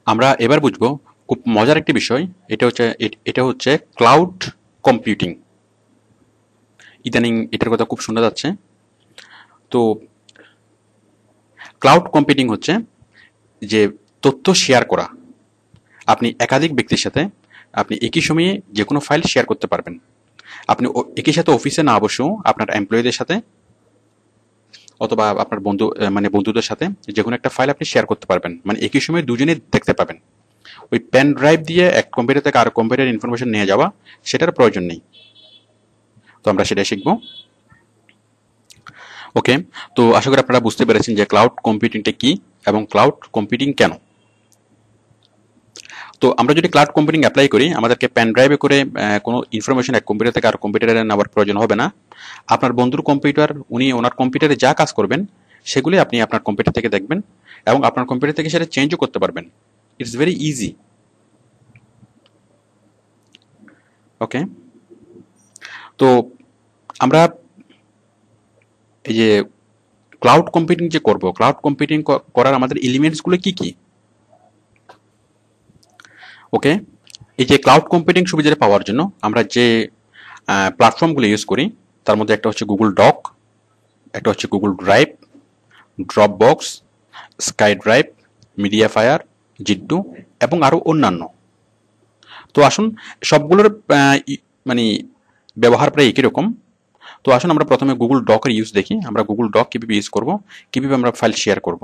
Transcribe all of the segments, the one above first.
আমরা এবার বুঝবো খুব মজার একটি বিষয়। এটা হচ্ছে ক্লাউড কম্পিউটিং। ইদানিং এটার কথা খুব শোনা যাচ্ছে। তো ক্লাউড কম্পিউটিং হচ্ছে যে তথ্য শেয়ার করা। আপনি একাধিক ব্যক্তির সাথে আপনি একই সময়ে যে কোনো ফাইল শেয়ার করতে পারবেন। আপনি একই সাথে অফিসে না বসেও আপনার এমপ্লয়ীদের সাথে অথবা আপনার বন্ধুদের সাথে যে কোনো একটা ফাইল আপনি শেয়ার করতে পারবেন, মানে একই সময়ে দুজনেই দেখতে পাবেন। ওই পেন ড্রাইভ দিয়ে এক কম্পিউটার থেকে আরেক কম্পিউটার ইনফরমেশন নিয়ে যাওয়া, সেটার প্রয়োজন নেই। তো আমরা সেটাই শিখবো। ওকে, তো আশা করি আপনারা বুঝতে পেরেছেন যে ক্লাউড কম্পিউটিংটা কি এবং ক্লাউড কম্পিউটিং কেন। তো আমরা যদি ক্লাউড কম্পিউটিং অ্যাপ্লাই করি, আমাদেরকে পেন ড্রাইভে করে কোনো ইনফরমেশন এক কম্পিউটার থেকে আর কম্পিউটারে নেওয়ার প্রয়োজন হবে না। আপনার বন্ধুর কম্পিউটার, উনি ওনার কম্পিউটারে যা কাজ করবেন সেগুলি আপনি আপনার কম্পিউটার থেকে দেখবেন এবং আপনার কম্পিউটার থেকে সেটা চেঞ্জও করতে পারবেন। It's very easy. ওকে, তো আমরা এই যে ক্লাউড কম্পিউটিং যে করব, ক্লাউড কম্পিউটিং করার আমাদের এলিমেন্টসগুলো কি কি? ওকে, এই যে ক্লাউড কম্পিউটিং সুবিধাটা পাওয়ার জন্য আমরা যে প্ল্যাটফর্মগুলো ইউজ করি, তার মধ্যে একটা হচ্ছে গুগল ডক, একটা হচ্ছে Google drive, drop box, sky drive, media fire, জিড্ডু এবং আরও অন্যান্য। তো আসুন সবগুলোর মানে ব্যবহার প্রায় একই রকম। তো আসুন আমরা প্রথমে গুগল ডকের ইউজ দেখি। আমরা গুগল ডক কীভাবে ইউজ করব, কীভাবে আমরা ফাইল শেয়ার করব।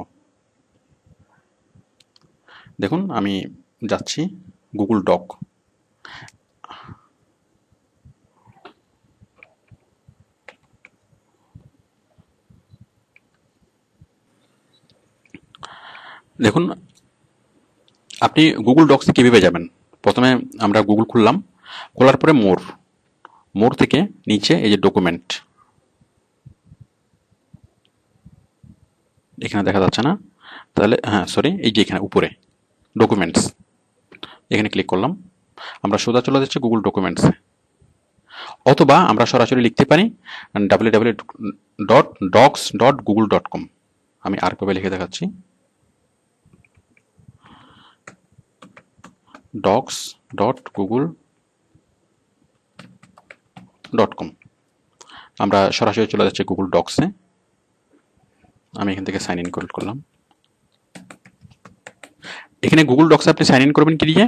দেখুন আমি যাচ্ছি গুগল ডক। দেখুন আপনি গুগল ডক্সে কীভাবে যাবেন। প্রথমে আমরা গুগল খুললাম, খোলার পরে মোর থেকে নিচে এই যে ডকুমেন্ট, এখানে দেখা যাচ্ছে না, তাহলে হ্যাঁ সরি, এই যে এখানে উপরে ডকুমেন্টস, এখানে ক্লিক করলাম। আমরা সোজা চলে যাচ্ছি গুগল ডকুমেন্টসে, অথবা আমরা সরাসরি লিখতে পারি www.docs.google.com। আমি আরেকভাবে লিখে দেখাচ্ছি, docs.google.com। আমরা সরাসরি চলে যাচ্ছি গুগল ডক্সে। আমি এখান থেকে সাইন ইন করলাম। এখানে গুগল ডক্সে আপনি সাইন ইন করবেন কি দিয়ে?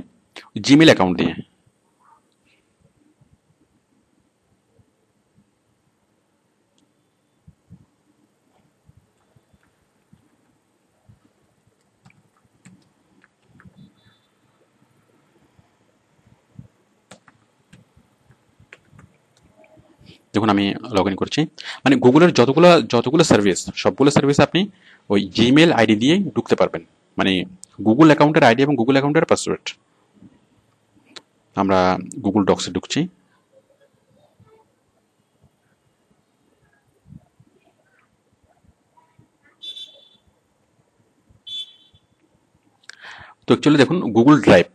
জিমেল অ্যাকাউন্ট দিয়ে। দেখুন আমি লগ ইন করছি। মানে গুগলের যতগুলো সার্ভিস, সবগুলো সার্ভিস আপনি ওই জিমেল আইডি দিয়ে ঢুকতে পারবেন, মানে গুগল অ্যাকাউন্টের আইডি এবং গুগল অ্যাকাউন্টের পাসওয়ার্ড। আমরা গুগল ডক্সে ঢুকছি। তো অ্যাকচুয়ালি দেখুন গুগল ড্রাইভ,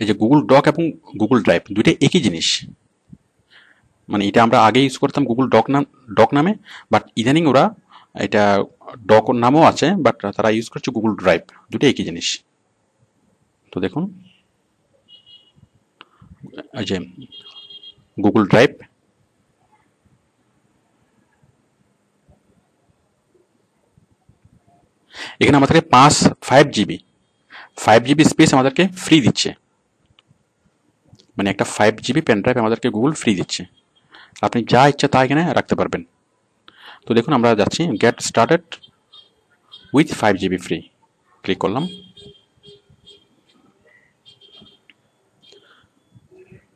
এই যে গুগল ডক এবং গুগল ড্রাইভ দুইটা একই জিনিস। মানে এটা আমরা আগে ইউজ করতাম গুগল ডক নামে, বাট ইদানিং ওরা এটা ডক নামও আছে, বাট তারা ইউজ করছে গুগল ড্রাইভ, দুটো একই জিনিস। তো দেখুন এই যে গুগল ড্রাইভ, এখানে আমাদেরকে 5 জিবি স্পেস আমাদেরকে ফ্রি দিচ্ছে, মানে একটা 5 জিবি পেন ড্রাইভ আমাদেরকে গুগল ফ্রি দিচ্ছে। আপনি যা ইচ্ছা তা এখানে রাখতে পারবেন। তো দেখুন আমরা যাচ্ছি get started with 5 GB free, click করলাম।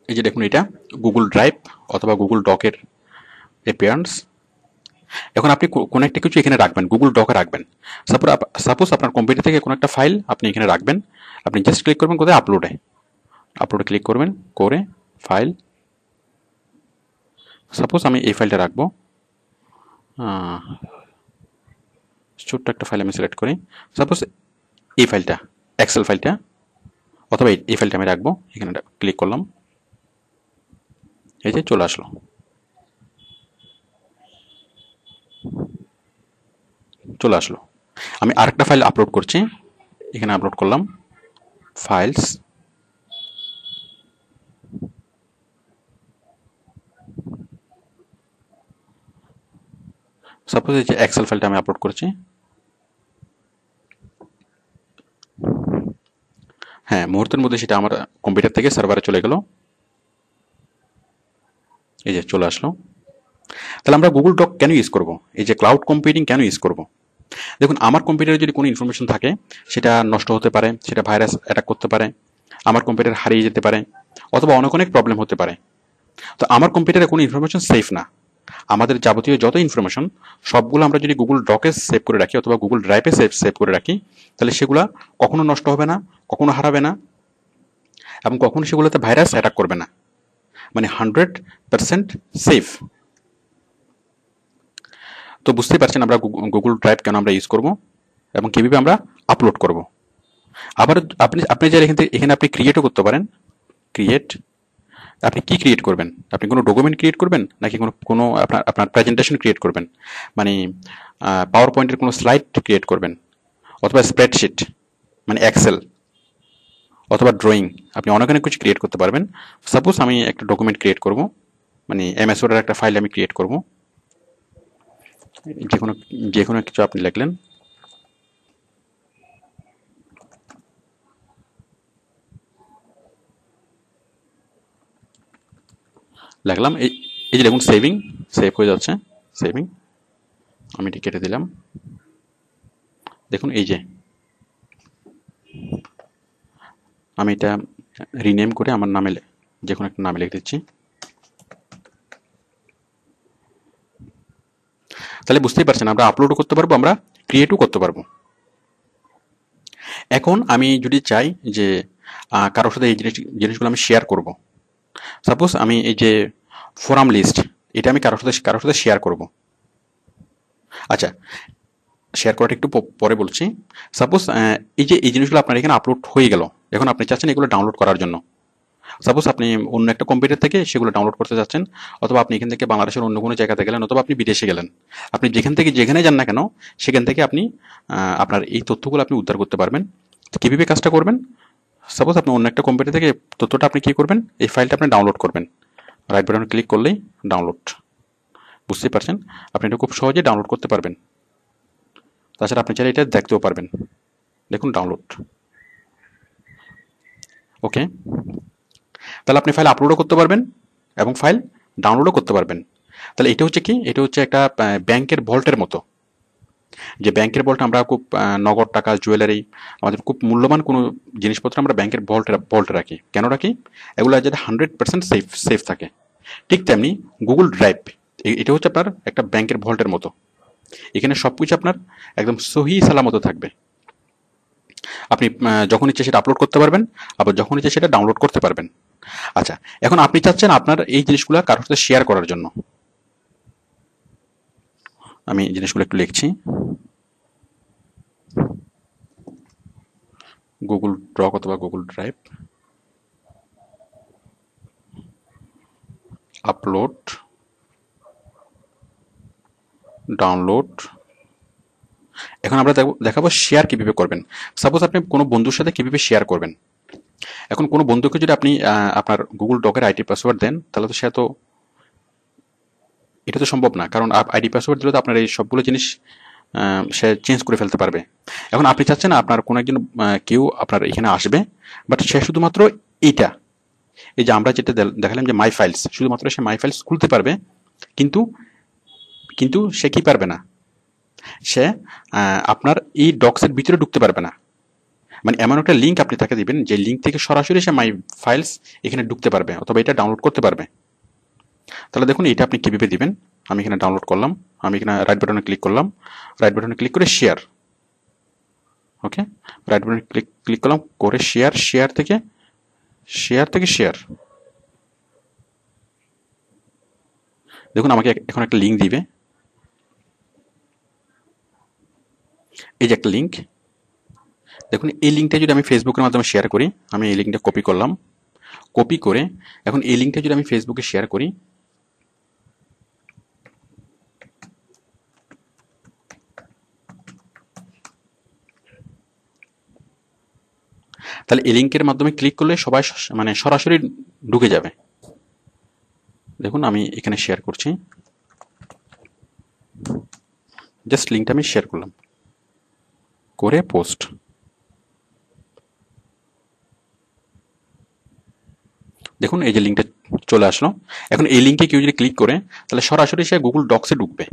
এই যে দেখুন এটা গুগল ড্রাইভ অথবা গুগল ডকের অ্যাপিয়ারেন্স। এখন আপনি কোনো একটা কিছু এখানে রাখবেন, গুগল ডকে রাখবেন। সাপোজ আপনার কম্পিউটার থেকে কোনো একটা ফাইল আপনি এখানে রাখবেন। আপনি জাস্ট ক্লিক করবেন কোথায়, আপলোডে ক্লিক করবেন করে ফাইল, সাপোজ আমি এই ফাইলটা রাখবো, ছোট্ট একটা ফাইল আমি সিলেক্ট করি, সাপোজ এই ফাইলটা, এক্সেল ফাইলটা, অথবা এই ফাইলটা আমি রাখবো। এখানে ক্লিক করলাম, এই যে চলে আসলো। আমি আরেকটা ফাইল আপলোড করছি, এখানে আপলোড করলাম ফাইলস, সাপোজ এই যে এক্সেল ফাইলটা আমি আপলোড করেছি। হ্যাঁ, মুহূর্তের মধ্যে সেটা আমার কম্পিউটার থেকে সার্ভারে চলে গেল। এই যে চলে আসলো। তাহলে আমরা গুগল ডক কেন ইউজ করব, এই যে ক্লাউড কম্পিউটিং কেন ইউজ করব? দেখুন, আমার কম্পিউটারে যদি কোনো ইনফরমেশন থাকে সেটা নষ্ট হতে পারে, সেটা ভাইরাস অ্যাটাক করতে পারে, আমার কম্পিউটার হারিয়ে যেতে পারে, অথবা অনেক অনেক প্রবলেম হতে পারে। তো আমার কম্পিউটারে কোনো ইনফরমেশন সেফ না। আমাদের যাবতীয় যত ইনফরমেশন সবগুলো আমরা যদি গুগল ডকে সেভ করে রাখি অথবা গুগল ড্রাইভে সেভ করে রাখি, তাহলে সেগুলো কখনো নষ্ট হবে না, কখনো হারাবে না, এবং কখনো সেগুলোতে ভাইরাস অ্যাটাক করবে না। মানে 100% সেফ। তো বুঝতেই পারছেন আমরা গুগল ড্রাইভ কেন আমরা ইউজ করব এবং কিভাবে আমরা আপলোড করব। আবার আপনি আপনি যারা এখানে আপনি ক্রিয়েটও করতে পারেন। ক্রিয়েট, আপনি কি ক্রিয়েট করবেন? আপনি কোনো ডকুমেন্ট ক্রিয়েট করবেন নাকি কোনো কোনো আপনার আপনার প্রেজেন্টেশন ক্রিয়েট করবেন? মানে পাওয়ার পয়েন্টের কোনো স্লাইড ক্রিয়েট করবেন, অথবা স্প্রেডশিট মানে এক্সেল, অথবা ড্রয়িং, আপনি অনেক অনেক কিছু ক্রিয়েট করতে পারবেন। সাপোজ আমি একটা ডকুমেন্ট ক্রিয়েট করব, মানে এমএস ওয়ার্ডের একটা ফাইল আমি ক্রিয়েট করব। যে কোনো যে কোনো কিছু আপনি লিখলেন, লিখলাম, এই যে দেখুন সেভ হয়ে যাচ্ছে, সেভিং, আমি এটি কেটে দিলাম। দেখুন এই যে আমি এটা রিনেম করে আমার নামে যে কোনো একটা নামে লিখে দিচ্ছি। তাহলে বুঝতেই পারছেন আমরা আপলোডও করতে পারবো, আমরা ক্রিয়েটও করতে পারবো। এখন আমি যদি চাই যে কারোর সাথে এই জিনিসগুলো আমি শেয়ার করব, সাপোজ আমি এই যে ফোরাম লিস্ট, এটা আমি কারোর সাথে শেয়ার করব। আচ্ছা, শেয়ার করাটা একটু পরে বলছি। সাপোজ এই জিনিসগুলো আপনার এখানে আপলোড হয়ে গেল, এখন আপনি চাচ্ছেন এগুলো ডাউনলোড করার জন্য। সাপোজ আপনি অন্য একটা কম্পিউটার থেকে সেগুলো ডাউনলোড করতে যাচ্ছেন, অথবা আপনি এখান থেকে বাংলাদেশের অন্য কোনো জায়গাতে গেলেন, অথবা আপনি বিদেশে গেলেন। আপনি যেখান থেকে যেখানে যান না কেন, সেখান থেকে আপনি আপনার এই তথ্যগুলো আপনি উদ্ধার করতে পারবেন। কীভাবে কাজটা করবেন? সাপোজ আপনি অন্য একটা কম্পিউটার থেকে তথ্যটা আপনি কী করবেন, এই ফাইলটা আপনি ডাউনলোড করবেন। রাইট বাটন ক্লিক করলেই ডাউনলোড। বুঝতেই পারছেন আপনি এটা খুব সহজে ডাউনলোড করতে পারবেন। তাছাড়া আপনি চাইলে এটা দেখতেও পারবেন। দেখুন ডাউনলোড। ওকে, তাহলে আপনি ফাইল আপলোডও করতে পারবেন এবং ফাইল ডাউনলোডও করতে পারবেন। তাহলে এটা হচ্ছে কি, এটা হচ্ছে একটা ব্যাংকের ভল্টের মতো। যে ব্যাংকের ভল্ট আমরা খুব নগদ টাকা, জুয়েলারি, আমাদের খুব মূল্যবান কোনো জিনিসপত্র আমরা ব্যাংকের ভল্টে রাখি। কেন রাখি? এগুলো যাতে 100% সেফ থাকে। ঠিক তেমনি গুগল ড্রাইভ, এটা হচ্ছে আপনার একটা ব্যাংকের ভল্টের মতো। এখানে সব কিছু আপনার একদম সহি সালামত থাকবে। আপনি যখন ইচ্ছে সেটা আপলোড করতে পারবেন, আবার যখন ইচ্ছে সেটা ডাউনলোড করতে পারবেন। আচ্ছা, এখন আপনি চাচ্ছেন আপনার এই জিনিসগুলো কারোর সাথে শেয়ার করার জন্য। আমি জিনিসগুলো একটু লিখছি। গুগল ড্রক অথবা গুগল ড্রাইভ, আপলোড, ডাউনলোড। এখন আমরা দেখাবো শেয়ার কিভাবে করবেন। সাপোজ আপনি কোনো বন্ধুর সাথে কিভাবে শেয়ার করবেন। এখন কোনো বন্ধুকে যদি আপনি আপনার গুগল ডকের আইডি পাসওয়ার্ড দেন, তাহলে তো এটা তো সম্ভব না, কারণ আইডি পাসওয়ার্ড দিলে তো আপনার এই সবগুলো জিনিস সে চেঞ্জ করে ফেলতে পারবে। এখন আপনি চাচ্ছেন আপনার কোনো একজন কেউ আপনার এখানে আসবে, বাট সে শুধুমাত্র এইটা, এই যে আমরা যেটা দেখালাম যে মাই ফাইলস, শুধুমাত্র সে মাই ফাইলস খুলতে পারবে, কিন্তু কিন্তু সে কি পারবে না, সে আপনার এই ডক্সের ভিতরে ঢুকতে পারবে না। মানে এমন একটা লিঙ্ক আপনি তাকে দিবেন যে লিঙ্ক থেকে সরাসরি সে মাই ফাইলস এখানে ঢুকতে পারবে অথবা এটা ডাউনলোড করতে পারবে। তাহলে দেখুন এটা আপনি কিভাবে দিবেন। আমি এখানে ডাউনলোড করলাম, আমি এখানে রাইট বাটনে ক্লিক করলাম, রাইট বাটনে ক্লিক করে শেয়ার। ওকে, রাইট বাটনে ক্লিক করলাম করে শেয়ার থেকে শেয়ার। দেখুন আমাকে এখন একটা লিঙ্ক দিবে, এই যে একটা লিঙ্ক। দেখুন এই লিঙ্কটা যদি আমি ফেসবুকের মাধ্যমে শেয়ার করি, আমি এই লিঙ্কটা কপি করলাম, কপি করে এখন এই লিঙ্কটা যদি আমি ফেসবুকে শেয়ার করি, তাহলে এই লিঙ্কের মাধ্যমে ক্লিক করলে সবাই মানে সরাসরি ঢুকে যাবে। দেখুন আমি এখানে শেয়ার করছি, জাস্ট লিঙ্কটা আমি শেয়ার করলাম, করে পোস্ট। দেখুন এই যে লিঙ্কটা চলে আসলো। এখন এই লিঙ্কে কেউ যদি ক্লিক করে তাহলে সরাসরি সে গুগল ডক্সে ঢুকবে,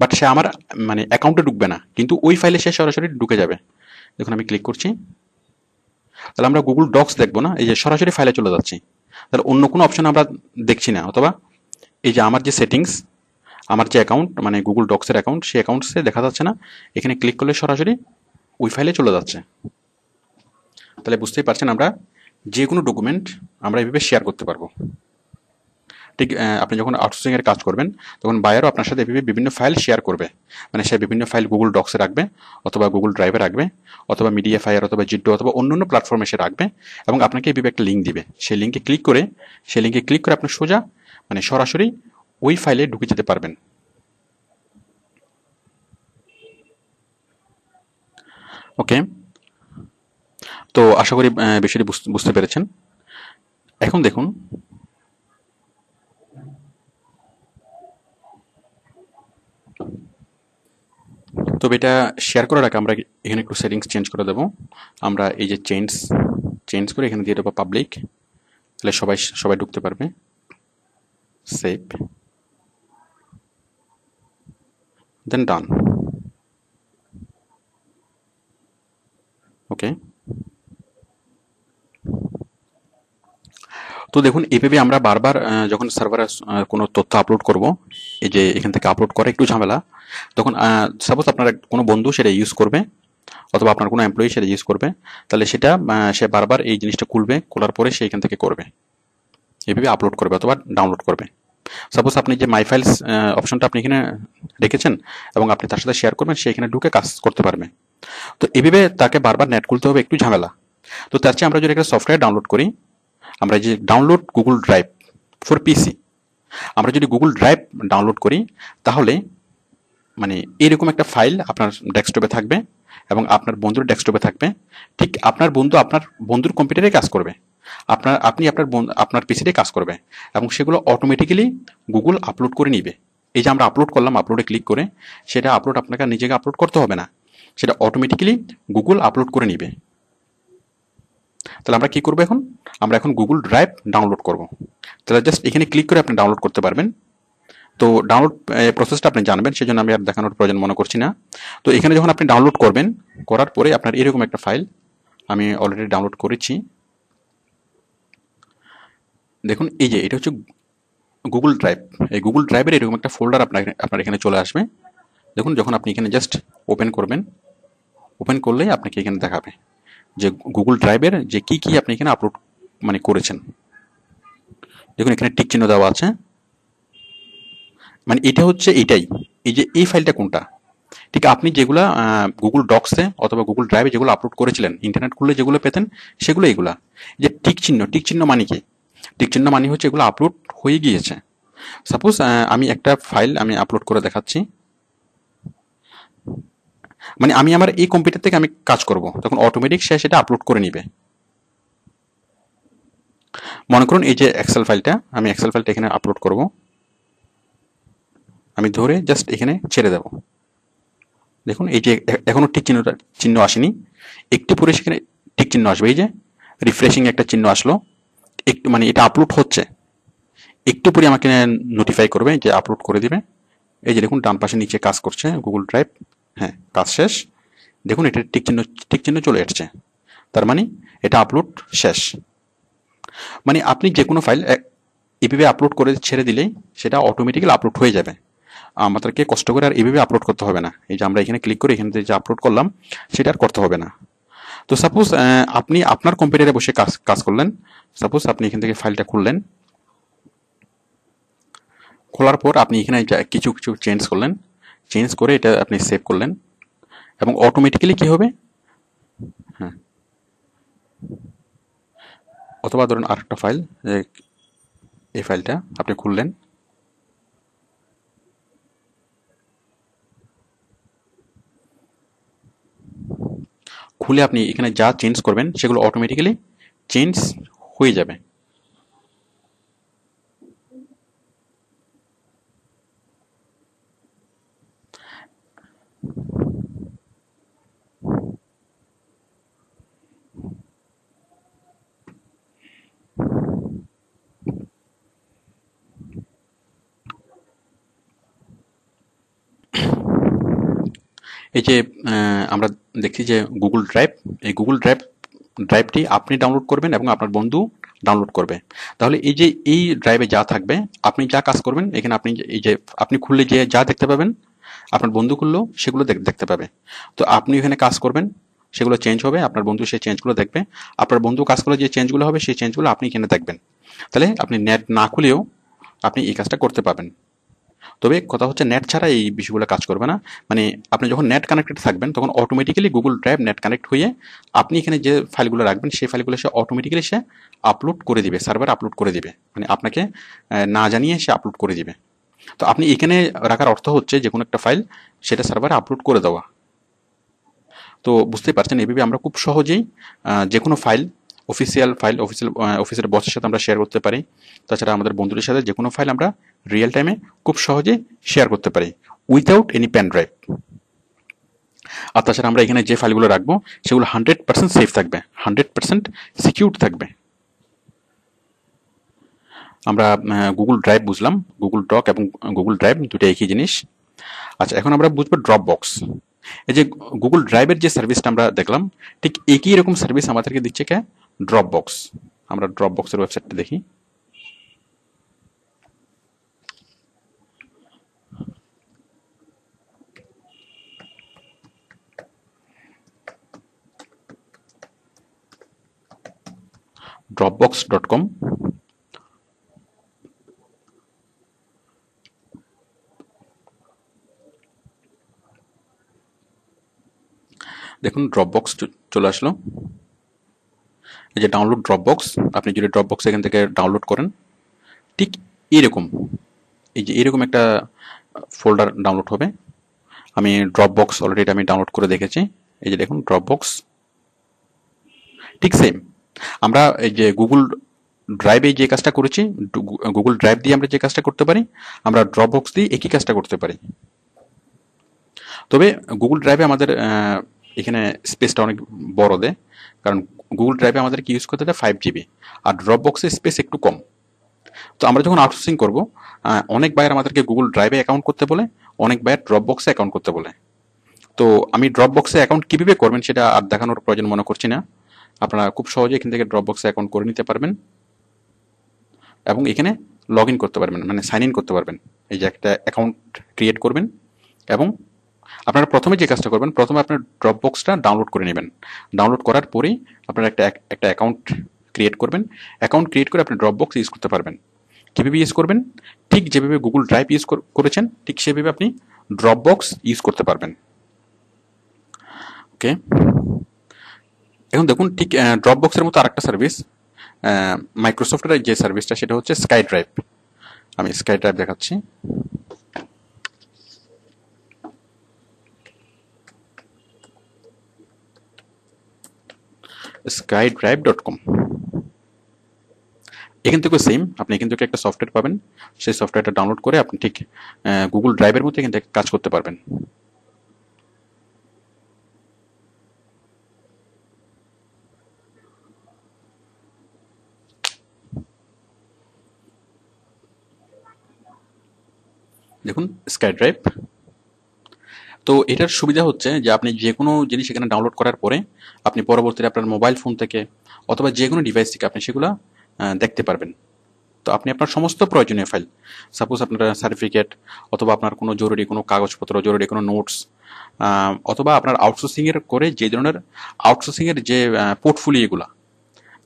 বাট সে আমার মানে অ্যাকাউন্টে ঢুকবে না, কিন্তু ওই ফাইলে সে সরাসরি ঢুকে যাবে। দেখুন আমি ক্লিক করছি, তাহলে আমরা গুগল ডক্স দেখবো না, এই যে সরাসরি ফাইলে চলে যাচ্ছি। তাহলে অন্য কোনো অপশন আমরা দেখছি না, অথবা এই যে আমার যে সেটিংস, আমার যে অ্যাকাউন্ট মানে গুগল ডক্সের অ্যাকাউন্ট, সেই অ্যাকাউন্টসে দেখা যাচ্ছে না। এখানে ক্লিক করলে সরাসরি ওই ফাইলে চলে যাচ্ছে। তাহলে বুঝতেই পারছেন আমরা যে কোনো ডকুমেন্ট আমরা এইভাবে শেয়ার করতে পারবো। ঠিক আপনি যখন আউটসোর্সিং এর কাজ করবেন তখন বায়ারও আপনার সাথে এভাবে বিভিন্ন ফাইল শেয়ার করবে, মানে সে বিভিন্ন ফাইল গুগল ডক্সে রাখবে, অথবা গুগল ড্রাইভে রাখবে, অথবা মিডিয়া ফায়ার, অথবা জিডো, অথবা অন্যান্য প্ল্যাটফর্মে সে রাখবে, এবং আপনাকে এইভাবে একটা লিঙ্ক দিবে। সেই লিঙ্কে ক্লিক করে আপনি সোজা মানে সরাসরি ওই ফাইলে ঢুকে যেতে পারবেন। ওকে, তো আশা করি বিষয়টি বুঝতে পেরেছেন। এখন দেখুন, তবে এটা শেয়ার করার আগে আমরা এখানে একটু সেটিংস চেঞ্জ করে দেবো। আমরা এই যে চেঞ্জ করে এখানে দিয়ে দেবো পাবলিক, তাহলে সবাই ঢুকতে পারবে। সেভ, দেন ডান। ওকে, তো দেখুন এইভাবে আমরা বারবার যখন সার্ভারে কোনো তথ্য আপলোড করব, এই যে এখান থেকে আপলোড করা একটু ঝামেলা, তখন সাপোজ আপনার কোনো বন্ধু সেটা ইউজ করবে, অথবা আপনার কোনো এমপ্লয়ি সেটা ইউজ করবে, তাহলে সেটা সে বারবার এই জিনিসটা খুলবে, খোলার পরে সে এখান থেকে করবে, এইভাবে আপলোড করবে অথবা ডাউনলোড করবে। সাপোজ আপনি যে মাই ফাইলস অপশনটা আপনি এখানে রেখেছেন এবং আপনি তার সাথে শেয়ার করবেন, সে এখানে ঢুকে কাজ করতে পারবে। তো এইভাবে তাকে বারবার নেট খুলতে হবে, একটু ঝামেলা। তো তার চেয়ে আমরা যদি একটা সফটওয়্যার ডাউনলোড করি, আমরা যে ডাউনলোড গুগল ড্রাইভ ফর পিসি, আমরা যদি গুগল ড্রাইভ ডাউনলোড করি তাহলে মানে এরকম একটা ফাইল আপনার ডেস্কটপে থাকবে এবং আপনার বন্ধুর ডেস্কটপে থাকবে। ঠিক আপনার বন্ধুর কম্পিউটারে কাজ করবে, আপনি আপনার পিসিতে কাজ করবে, এবং সেগুলো অটোমেটিক্যালি গুগল আপলোড করে নিবে। এই যে আমরা আপলোড করলাম, আপলোডে ক্লিক করে সেটা আপলোড আপনাকে নিজেকে আপলোড করতে হবে না, সেটা অটোমেটিক্যালি গুগল আপলোড করে নিবে। তাহলে আমরা কি করবো এখন, আমরা এখন গুগল ড্রাইভ ডাউনলোড করব। তাহলে জাস্ট এখানে ক্লিক করে আপনি ডাউনলোড করতে পারবেন। তো ডাউনলোড প্রসেসটা আপনি জানবেন, সেই জন্য আমি আর দেখানোর প্রয়োজন মনে করছি না। তো এখানে যখন আপনি ডাউনলোড করবেন, করার পরে আপনার এরকম একটা ফাইল আমি অলরেডি ডাউনলোড করেছি। দেখুন এই যে এটা হচ্ছে গুগল ড্রাইভ, এই গুগল ড্রাইভের এরকম একটা ফোল্ডার আপনার এখানে চলে আসবে। দেখুন যখন আপনি এখানে জাস্ট ওপেন করবেন, ওপেন করলেই আপনাকে এখানে দেখাবে যে গুগল ড্রাইভের যে কি আপনি এখানে আপলোড মানে করেছেন। দেখুন এখানে টিক চিহ্ন দেওয়া আছে, মানে এটা হচ্ছে এটাই, এই যে এই ফাইলটা কোনটা, ঠিক আপনি যেগুলা গুগল ডক্সে অথবা গুগল ড্রাইভে যেগুলো আপলোড করেছিলেন, ইন্টারনেট খুললে যেগুলো পেতেন সেগুলো এইগুলা। যে টিক চিহ্ন মানে কি, টিক চিহ্ন মানে হচ্ছে এগুলো আপলোড হয়ে গিয়েছে। সাপোজ আমি একটা ফাইল আমি আপলোড করে দেখাচ্ছি, মানে আমি আমার এই কম্পিউটার থেকে আমি কাজ করব, তখন অটোমেটিক সে সেটা আপলোড করে নিবে। মনে করুন এই যে এক্সেল ফাইলটা এখানে আপলোড করব, আমি ধরে জাস্ট এখানে ছেড়ে দেব। দেখুন এই যে এখনো টিক চিহ্ন আসেনি, একটু পরে সেখানে টিক চিহ্ন আসবে, এই যে রিফ্রেশিং একটা চিহ্ন আসলো, একটু মানে এটা আপলোড হচ্ছে, একটু পরে আমাকে নোটিফাই করবে যে আপলোড করে দিবে। এই যে দেখুন ডান পাশে নিচে কাজ করছে গুগল ড্রাইভ, হ্যাঁ কাজ শেষ। দেখুন এটা টিক চিহ্ন চলে আসছে, তার মানে এটা আপলোড শেষ। মানে আপনি যে কোনো ফাইল এভাবে আপলোড করে ছেড়ে দিলেই সেটা অটোমেটিক্যালি আপলোড হয়ে যাবে, আমাদেরকে কষ্ট করে আর এভাবে আপলোড করতে হবে না। এই যে আমরা এখানে ক্লিক করে এখানে যে আপলোড করলাম সেটা আর করতে হবে না। তো সাপোজ আপনি আপনার কম্পিউটারে বসে কাজ করলেন, সাপোজ আপনি এখান থেকে ফাইলটা খুললেন, খোলার পর আপনি এখানে কিছু চেঞ্জ করলেন, চেঞ্জ করে এটা আপনি সেভ করলেন, এবং অটোমেটিক্যালি কি হবে, হ্যাঁ অথবা ধরুন আরেকটা ফাইল, এই ফাইলটা আপনি খুললেন, খুলে আপনি এখানে যা চেঞ্জ করবেন সেগুলো অটোমেটিক্যালি চেঞ্জ হয়ে যাবে। এই যে আমরা দেখছি যে গুগল ড্রাইভ, এই গুগল ড্রাইভটি আপনি ডাউনলোড করবেন এবং আপনার বন্ধু ডাউনলোড করবে। তাহলে এই যে এই ড্রাইভে যা থাকবে, আপনি যা কাজ করবেন এখানে আপনি এই যে আপনি খুললে যে যা দেখতে পাবেন, আপনার বন্ধু খুললেও সেগুলো দেখতে পাবে। তো আপনি এখানে কাজ করবেন, সেগুলো চেঞ্জ হবে, আপনার বন্ধু সেই চেঞ্জগুলো দেখবে। আপনার বন্ধু কাজ করলে যে চেঞ্জগুলো হবে সেই চেঞ্জগুলো আপনি এখানে দেখবেন। তাহলে আপনি নেট না খুলেও আপনি এই কাজটা করতে পারবেন। তবে কথা হচ্ছে নেট ছাড়া এই বিষয়গুলো কাজ করবে না। মানে আপনি যখন নেট কানেক্টেড থাকবেন তখন automatically Google drive net connect হয়ে আপনি এখানে যে ফাইলগুলো রাখবেন সেই ফাইলগুলো সে অটোমেটিক্যালি সে আপলোড করে দিবে, সার্ভার আপলোড করে দিবে, মানে আপনাকে না জানিয়ে সে আপলোড করে দিবে। তো আপনি এখানে রাখার অর্থ হচ্ছে যে কোনো একটা ফাইল সেটা সার্ভারে আপলোড করে দেওয়া। তো বুঝতেই পারছেন এভাবে আমরা খুব সহজেই যে কোনো ফাইল, অফিসিয়াল অফিসের বসের সাথে আমরা শেয়ার করতে পারি। তাছাড়া আমাদের বন্ধুদের সাথে যে কোনো ফাইল আমরা রিয়েল টাইমে খুব সহজে শেয়ার করতে পারি উইথাউট এনি পেন ড্রাইভ। আর তাছাড়া আমরা এখানে যে ফাইলগুলো রাখবো সেগুলো 100% সেফ থাকবে, 100% সিকিউর থাকবে। আমরা গুগল ড্রাইভ বুঝলাম, গুগল ডক এবং গুগল ড্রাইভ দুটো একই জিনিস। আচ্ছা, এখন আমরা বুঝবো ড্রপ বক্স। এই যে গুগল ড্রাইভের যে সার্ভিসটা আমরা দেখলাম, ঠিক একই রকম সার্ভিস আমাদেরকে দিচ্ছে কে? Drop box. আমরা ড্রপ বক্সের ওয়েবসাইটটা দেখি। dropbox.com। দেখুন ড্রপবক্স চলে আসলো। এই যে ডাউনলোড ড্রপবক্স, আপনি যদি ড্রপবক্স এখান থেকে ডাউনলোড করেন ঠিক এরকম, এই যে এরকম একটা ফোল্ডার ডাউনলোড হবে। আমি ড্রপবক্স অলরেডি আমি ডাউনলোড করে দেখেছি। এই যে দেখুন ড্রপবক্স ঠিক সেম। আমরা এই যে গুগল ড্রাইভে যে কাজটা করেছি, গুগল ড্রাইভ দিয়ে আমরা যে কাজটা করতে পারি, আমরা ড্রপবক্স দিয়ে একই কাজটা করতে পারি। তবে গুগল ড্রাইভে আমাদের এখানে স্পেসটা অনেক বড় দেয়, কারণ গুগল ড্রাইভে আমাদের কি ইউজ করতে দেয় 5 GB, আর ড্রপবক্সের স্পেস একটু কম। তো আমরা যখন আউটসোর্সিং করব, অনেক বায়ার আমাদেরকে গুগল ড্রাইভে অ্যাকাউন্ট করতে বলে, অনেক বায়ার ড্রপবক্সে অ্যাকাউন্ট করতে বলে। তো আমি ড্রপবক্সে অ্যাকাউন্ট কীভাবে করবেন সেটা আর দেখানোর প্রয়োজন মনে করছি না। আপনারা খুব সহজে এখান থেকে ড্রপবক্সে অ্যাকাউন্ট করে নিতে পারবেন এবং এখানে লগ ইন করতে পারবেন, মানে সাইন ইন করতে পারবেন। এই যে একটা অ্যাকাউন্ট ক্রিয়েট করবেন এবং আপনারা প্রথমে যে কাজটা করবেন, প্রথমে আপনার ড্রপবক্সটা ডাউনলোড করে নেবেন। ডাউনলোড করার পরেই আপনারা একটা অ্যাকাউন্ট ক্রিয়েট করবেন। অ্যাকাউন্ট ক্রিয়েট করে আপনি ড্রপবক্স ইউজ করতে পারবেন। কীভাবে ইউজ করবেন? ঠিক যেভাবে গুগল ড্রাইভ ইউজ করেছেন ঠিক সেভাবে আপনি ড্রপবক্স ইউজ করতে পারবেন। ওকে, এখন দেখুন ঠিক ড্রপবক্সের মতো আরেকটা সার্ভিস মাইক্রোসফটের যে সার্ভিসটা সেটা হচ্ছে স্কাই ড্রাইভ। আমি স্কাই ড্রাইভ দেখাচ্ছি। skydrive.com। এখান থেকেও সেম, আপনি এখান থেকে একটা সফটওয়্যার পাবেন, সেই সফটওয়্যারটা ডাউনলোড করে আপনি ঠিক গুগল ড্রাইভের মতো এখান থেকে কাজ করতে পারবেন। দেখুন স্কাই ড্রাইভ। তো এটার সুবিধা হচ্ছে যে আপনি যে কোনো জিনিস এখানে ডাউনলোড করার পরে আপনি পরবর্তীতে আপনার মোবাইল ফোন থেকে অথবা যে কোনো ডিভাইস থেকে আপনি সেগুলো দেখতে পারবেন। তো আপনি আপনার সমস্ত প্রয়োজনীয় ফাইল, সাপোজ আপনার সার্টিফিকেট অথবা আপনার কোনো জরুরি কোনো কাগজপত্র, জরুরি কোনো নোটস, অথবা আপনার আউটসোর্সিংয়ের করে যে ধরনের আউটসোর্সিংয়ের যে পোর্টফোলিওগুলো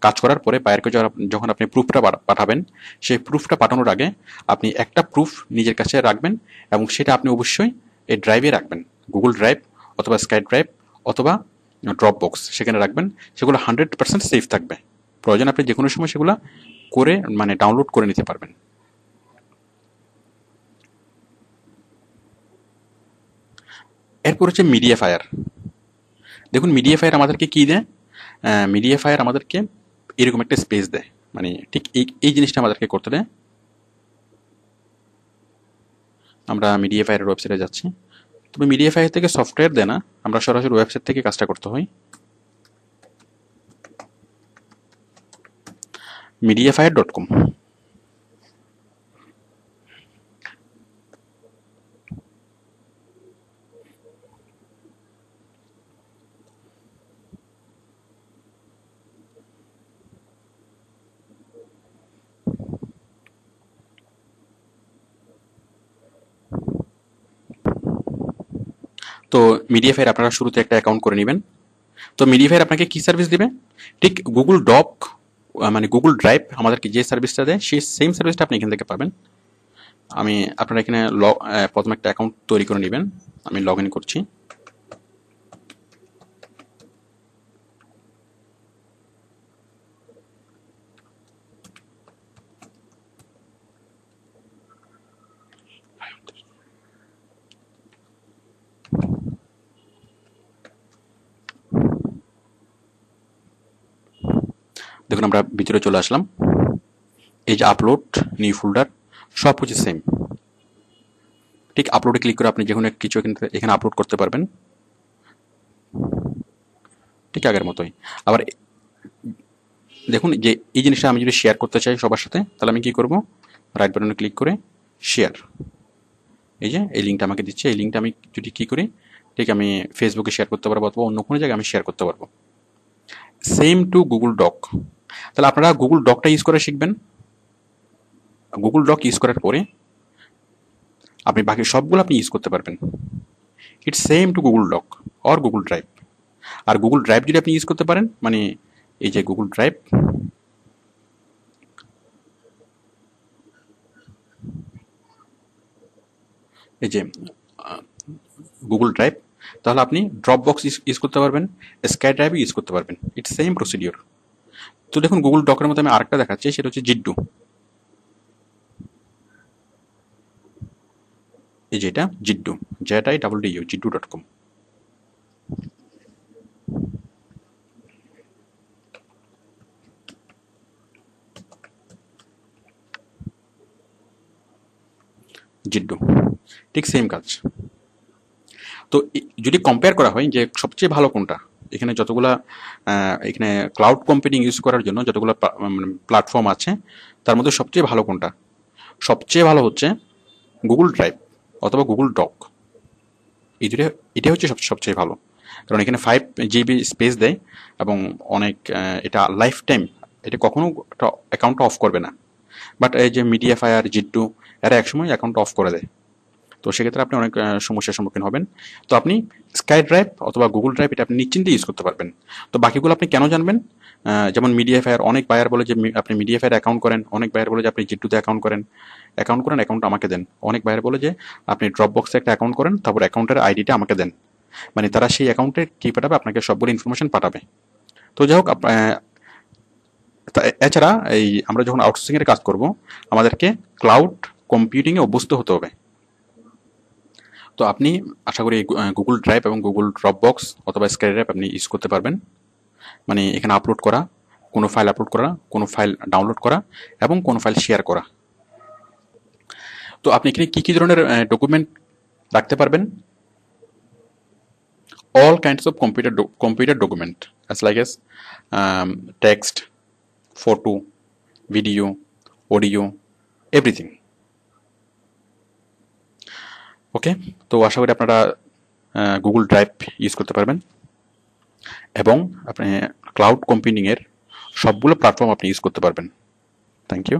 কাজ করার পরে বায়ারকে যখন আপনি প্রুফটা পাঠাবেন, সেই প্রুফটা পাঠানোর আগে আপনি একটা প্রুফ নিজের কাছে রাখবেন এবং সেটা আপনি অবশ্যই এই ড্রাইভে রাখবেন। গুগল ড্রাইভ অথবা স্কাই ড্রাইভ অথবা ড্রপবক্স সেখানে রাখবেন। সেগুলো 100% সেফ থাকবে। প্রয়োজন আপনি যে কোনো সময় সেগুলো করে মানে ডাউনলোড করে নিতে পারবেন। এরপর হচ্ছে মিডিয়া ফায়ার। দেখুন মিডিয়াফায়ার আমাদেরকে কি দেয়, মিডিয়াফায়ার আমাদেরকে এরকম একটা স্পেস দেয়, মানে ঠিক এই জিনিসটা আমাদেরকে করতে দেয়। আমরা মিডিয়াফায়ারের ওয়েবসাইটে যাচ্ছি, তবে মিডিয়াফায়ার থেকে সফটওয়্যার দেয় না, আমরা সরাসরি ওয়েবসাইট থেকে কাজটা করতে হয়। mediafire.com। তো মিডিয়াফায়ার আপনারা শুরুতে একটা অ্যাকাউন্ট করে নেবেন। তো মিডিয়াফায়ার আপনাকে কি সার্ভিস দিবে, ঠিক গুগল ডক মানে গুগল ড্রাইভ আমাদেরকে যে সার্ভিসটা দেয় সেই সেম সার্ভিসটা আপনি এখান থেকে পাবেন। আমি আপনারা এখানে প্রথমে একটা অ্যাকাউন্ট তৈরি করে নেবেন। আমি লগ ইন করছি। দেখুন আমরা ভিতরে চলে আসলাম। এই যে আপলোড, নিউ ফোল্ডার, সব কিছু সেম। ঠিক আপলোডে ক্লিক করে আপনি যে কোনো কিছু এখানে আপলোড করতে পারবেন, ঠিক আগের মতোই। আবার দেখুন যে এই জিনিসটা আমি যদি শেয়ার করতে চাই সবার সাথে, তাহলে আমি কি করব, রাইট বাটনে ক্লিক করে শেয়ার, এই যে এই লিঙ্কটা আমাকে দিচ্ছে, এই লিঙ্কটা আমি যদি কি করি, ঠিক আমি ফেসবুকে শেয়ার করতে পারবো অথবা অন্য কোনো জায়গায় আমি শেয়ার করতে পারবো। Same to Google doc. তাহলে আপনারা গুগল ডকটা ইউজ করে শিখবেন। গুগল ডক ইউজ করার পরে আপনি বাকি সবগুলো আপনি ইউজ করতে পারবেন। It's same to Google doc or Google drive. আর গুগল ড্রাইভ যদি আপনি ইউজ করতে পারেন, মানে এই যে গুগল ড্রাইভ, এই যে গুগল ড্রাইভ, তাহলে আপনি ড্রপ বক্স ইউজ করতে পারবেন, স্কাই ড্রাইভ ইউজ করতে পারবেন। It's same procedure. তো দেখুন গুগল ডকের মধ্যে আমি আরেকটা দেখাচ্ছি, সেটা হচ্ছে জিড্ডু। এই যে এটা জিড্ডু, ZIDDU, জিড্ডু.com। জিড্ডু, ঠিক সেম কাজ। তো যদি কম্পেয়ার করা হয় যে সবচেয়ে ভালো কোনটা, এখানে যতগুলা এখানে ক্লাউড কম্পিউটিং ইউজ করার জন্য যতগুলো প্ল্যাটফর্ম আছে, তার মধ্যে সবচেয়ে ভালো কোনটা, সবচেয়ে ভালো হচ্ছে গুগল ড্রাইভ অথবা গুগল ডক। এই দুটো, এটা হচ্ছে সবচেয়ে ভালো, কারণ এখানে 5 GB স্পেস দেয় এবং অনেক এটা লাইফ টাইম, এটা কখনো অ্যাকাউন্টটা অফ করবে না। বাট এই যে মিডিয়াফায়ার, জিড্ডু, এরা একসময় অ্যাকাউন্ট অফ করে দেয়। তো সেক্ষেত্রে আপনি অনেক সমস্যার সম্মুখীন হবেন। তো আপনি স্কাই ড্রাইভ অথবা গুগল ড্রাইভ এটা আপনি নিশ্চিন্তে ইউজ করতে পারবেন। তো বাকিগুলো আপনি কেন জানবেন, যেমন মিডিয়াফায়ার, অনেক বায়ার বলে যে আপনি মিডিয়াফায়ার অ্যাকাউন্ট করেন, অনেক বায়ার বলে যে আপনি জিড্ডুতে অ্যাকাউন্ট করেন, অ্যাকাউন্ট আমাকে দেন। অনেক বায়ার বলে যে আপনি ড্রপ বক্সে একটা অ্যাকাউন্ট করেন, তারপর অ্যাকাউন্টের আইডিটা আমাকে দেন। মানে তারা সেই অ্যাকাউন্টে কি পাঠাবে, আপনাকে সবগুলো ইনফরমেশন পাঠাবে। তো যাই হোক, এছাড়া এই আমরা যখন আউটসোর্সিং এর কাজ করব, আমাদেরকে ক্লাউড কম্পিউটিং এ অভ্যস্ত হতে হবে। তো আপনি আশা করি গুগল ড্রাইভ এবং গুগল ড্রপ বক্স অথবা স্কাই ড্রাইভ আপনি ইউজ করতে পারবেন। মানে এখানে আপলোড করা, কোনো ফাইল আপলোড করা, কোনো ফাইল ডাউনলোড করা এবং কোনো ফাইল শেয়ার করা। তো আপনি এখানে কি কি ধরনের ডকুমেন্ট রাখতে পারবেন? All kinds of computer document, as like as text, photo, video, audio, everything. ওকে, তো আশা করি আপনারা গুগল ড্রাইভ ইউজ করতে পারবেন এবং আপনি ক্লাউড কম্পিউটিং এর সবগুলো প্ল্যাটফর্ম আপনি ইউজ করতে পারবেন। Thank you.